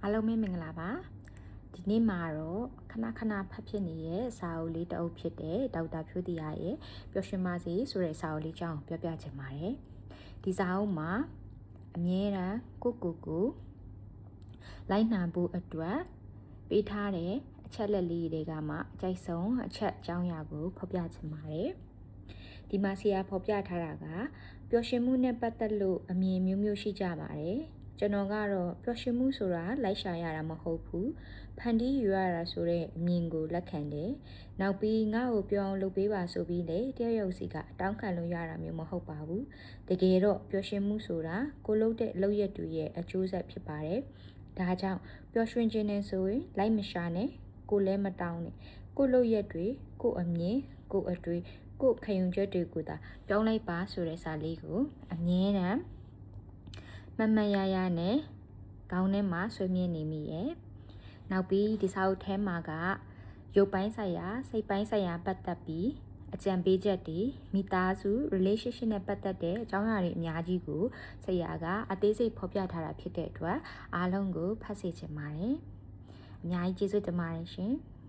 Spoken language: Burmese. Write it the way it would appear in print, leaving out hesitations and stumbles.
အားလုံးပဲမင်္ဂလာပါဒီနေ့မှာတော့ခဏဖတ်ဖြစ်နေတဲ့စာအုပ်လေးတစ်အုပ်ဖြစ်တဲ့ဒေါက်တာဖြိုးတီယာရဲ့ပျော်ရွှင်ပါစေဆိုတဲ့စာအုပ်လေးကြောင်းပြောပြချင်ပါတယ်ဒီစာအုပ်မှာအမြဲတမ်းကိုလိုက်နာဖို့အတွက်ပေးထားတဲ့အချက်လက်လေးတွေကမှအကြိုက်ဆုံးအချက်အကြောင်းအရာကိုဖော်ပြချင်ပါတယ်ဒီမှာဆရာဖော်ပြထားတာကပျော်ရွှင်မှုနဲ့ပတ်သက်လို့အမြင်မျိုးရှိကြပါတယ်ကျွန်တော်ကတော့ပျော်ရွှင်မှုဆိုတာလိုက်ရှာရတာမဟုတ်ဘူးဖန်တီးယူရတာဆိုတဲ့အမြင်ကိုလက်ခံတယ်နောက်ပြီးငါ့ကိုပြောင်းလုပ်ပေးပါဆိုပြီးလေတယောက်ယောက်စီကအတောင်းခံလို့ရတာမျိုးမဟုတ်ပါဘူးတကယ်တော့ပျော်ရွှင်မှုဆိုတာကိုလုပ်တဲ့လုပ်ရက်တွေရဲ့အကျိုးဆက်ဖြစ်ပါတယ်ဒါကြောင့်ပျော်ရွှင်ခြင်းနဲ့ဆိုရင်လိုက်မရှာနဲ့ကိုလည်းမတောင်းနဲ့ကိုလုပ်ရက်တွေကိုအမြင်ကိုအတွေ့ကိုခံယူချက်တွေကိုသာပြောင်းလိုက်ပါဆိုတဲ့စာလေးကိုအမြဲတမ်းမရနဲ့ခေါင်းထဲမှာဆွေးမြင်းနေမိရဲ့နောက်ပြီးဒီစာအုပ်ထဲမှာကရုပ်ပိုင်းဆိုင်ရာစိတ်ပိုင်းဆိုင်ရာပတ်သက်ပြီးအကြံပေးချက်တွေမိသားစု relationship နဲ့ပတ်သက်တဲ့အကြောင်းအရာတွေအများကြီးကိုဆရာကအသေးစိတ်ဖော်ပြထားတာဖြစ်တဲ့အတွက်အားလုံးကိုဖတ်စေချင်ပါတယ်အများကြီးကျေးဇူးတင်ပါတယ်ရှင်